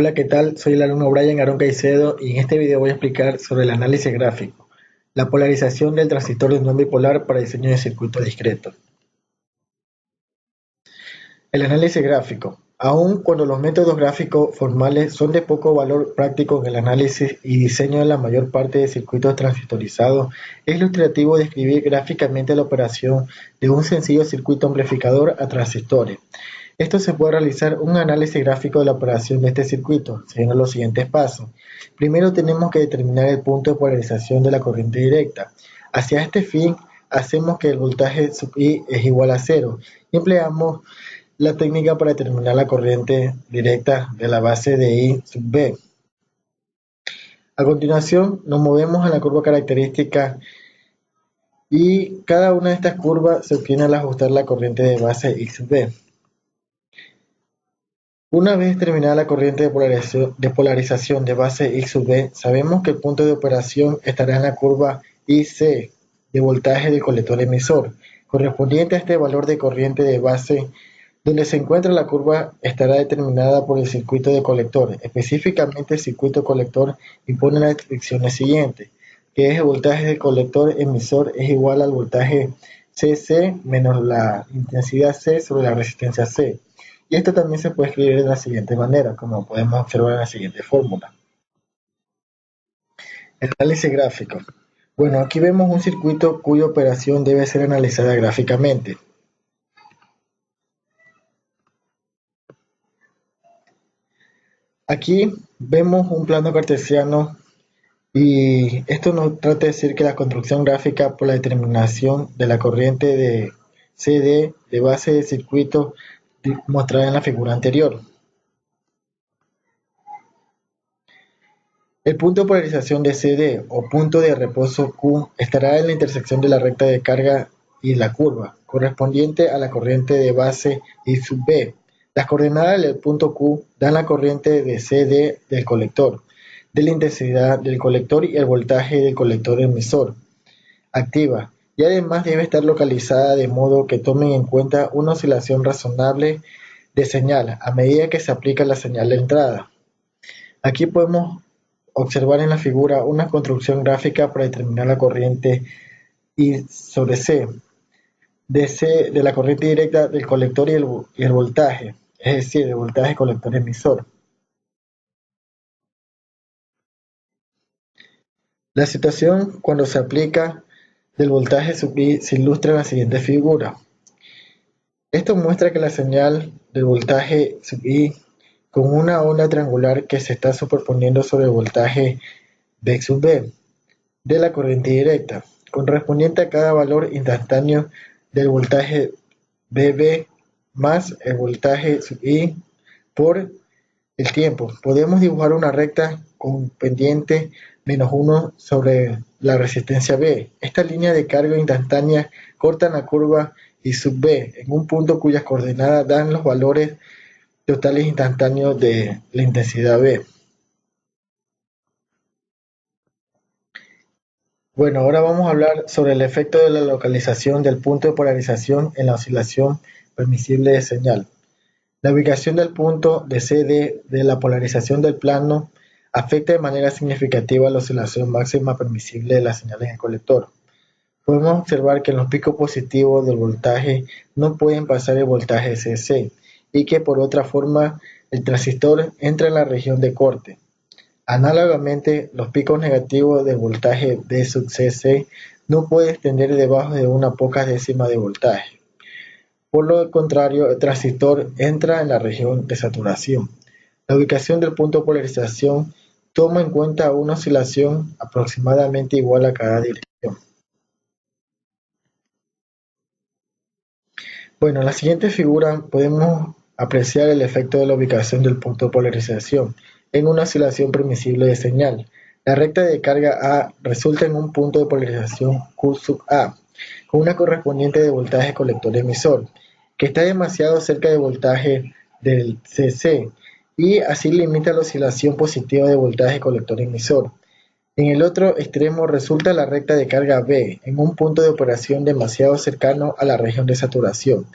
Hola, ¿qué tal? Soy el alumno Brian Aarón Caicedo y en este video voy a explicar sobre el análisis gráfico, la polarización del transistor de no bipolar para diseño de circuito discreto. El análisis gráfico. Aun cuando los métodos gráficos formales son de poco valor práctico en el análisis y diseño de la mayor parte de circuitos transistorizados, es ilustrativo describir gráficamente la operación de un sencillo circuito amplificador a transistores. Esto se puede realizar un análisis gráfico de la operación de este circuito, siguiendo los siguientes pasos. Primero tenemos que determinar el punto de polarización de la corriente directa. Hacia este fin, hacemos que el voltaje sub I es igual a 0 y empleamos la técnica para determinar la corriente directa de la base de I sub B. A continuación, nos movemos a la curva característica y cada una de estas curvas se obtiene al ajustar la corriente de base I sub B. Una vez terminada la corriente de polarización de base I sub B, sabemos que el punto de operación estará en la curva IC de voltaje del colector emisor, correspondiente a este valor de corriente de base. Donde se encuentra la curva estará determinada por el circuito de colector. Específicamente, el circuito colector impone las restricciones siguientes, que es el voltaje del colector emisor es igual al voltaje CC menos la intensidad C sobre la resistencia C. Y esto también se puede escribir de la siguiente manera, como podemos observar en la siguiente fórmula. El análisis gráfico. Bueno, aquí vemos un circuito cuya operación debe ser analizada gráficamente. Aquí vemos un plano cartesiano y esto nos trata de decir que la construcción gráfica por la determinación de la corriente de CD de base de circuito mostrada en la figura anterior. El punto de polarización de CD o punto de reposo Q estará en la intersección de la recta de carga y la curva, correspondiente a la corriente de base I sub B. Las coordenadas del punto Q dan la corriente de CD del colector, de la intensidad del colector y el voltaje del colector emisor activa, y además debe estar localizada de modo que tomen en cuenta una oscilación razonable de señal a medida que se aplica la señal de entrada. Aquí podemos observar en la figura una construcción gráfica para determinar la corriente I sobre C, de la corriente directa del colector y el voltaje, es decir, el voltaje colector emisor. La situación cuando se aplica del voltaje sub I se ilustra en la siguiente figura. Esto muestra que la señal del voltaje sub I con una onda triangular que se está superponiendo sobre el voltaje V sub B de la corriente directa, correspondiente a cada valor instantáneo del voltaje VB más el voltaje sub I por el tiempo. Podemos dibujar una recta con pendiente -1 sobre la resistencia B. Esta línea de carga instantánea corta la curva I sub B en un punto cuyas coordenadas dan los valores totales instantáneos de la intensidad B. Bueno, ahora vamos a hablar sobre el efecto de la localización del punto de polarización en la oscilación permisible de señal. La ubicación del punto de CD de la polarización del plano afecta de manera significativa la oscilación máxima permisible de las señales en el colector. Podemos observar que en los picos positivos del voltaje no pueden pasar el voltaje CC y que por otra forma el transistor entra en la región de corte. Análogamente, los picos negativos del voltaje D sub CC no pueden extender debajo de una poca décima de voltaje. Por lo contrario, el transistor entra en la región de saturación. La ubicación del punto de polarización toma en cuenta una oscilación aproximadamente igual a cada dirección. Bueno, en la siguiente figura podemos apreciar el efecto de la ubicación del punto de polarización en una oscilación permisible de señal. La recta de carga A resulta en un punto de polarización Q sub A, con una correspondiente de voltaje colector emisor, que está demasiado cerca del voltaje del CC, y así limita la oscilación positiva de voltaje colector emisor. En el otro extremo resulta la recta de carga B, en un punto de operación demasiado cercano a la región de saturación,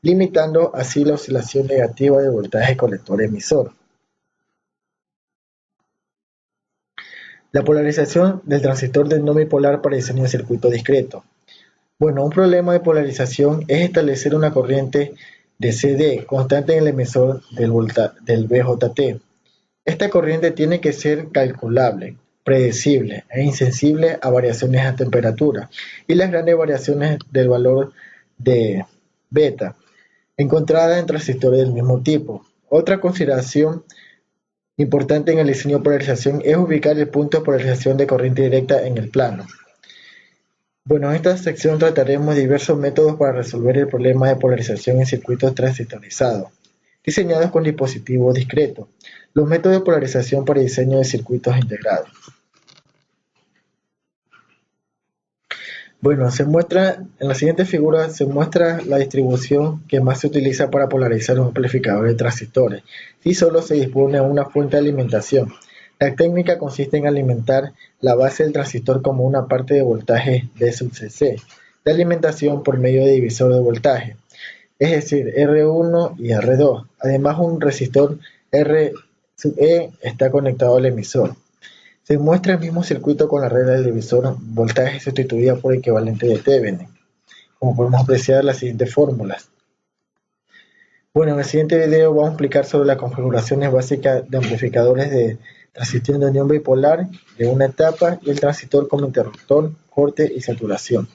limitando así la oscilación negativa de voltaje colector emisor. La polarización del transistor de no bipolar para diseño de circuito discreto. Bueno, un problema de polarización es establecer una corriente de CD constante en el emisor del BJT. Esta corriente tiene que ser calculable, predecible e insensible a variaciones a temperatura y las grandes variaciones del valor de beta encontrada en transistores del mismo tipo. Otra consideración importante en el diseño de polarización es ubicar el punto de polarización de corriente directa en el plano. Bueno, en esta sección trataremos diversos métodos para resolver el problema de polarización en circuitos transistorizados, diseñados con dispositivos discretos. Los métodos de polarización para diseño de circuitos integrados. Bueno, en la siguiente figura se muestra la distribución que más se utiliza para polarizar un amplificador de transistores, si solo se dispone de una fuente de alimentación. La técnica consiste en alimentar la base del transistor como una parte de voltaje D sub CC de alimentación por medio de divisor de voltaje, es decir, R1 y R2. Además, un resistor R sub E está conectado al emisor. Se muestra el mismo circuito con la regla del divisor voltaje sustituida por equivalente de Thevenin, como podemos apreciar en las siguientes fórmulas. Bueno, en el siguiente video vamos a explicar sobre las configuraciones básicas de amplificadores de transistor de unión bipolar de una etapa y el transistor como interruptor, corte y saturación.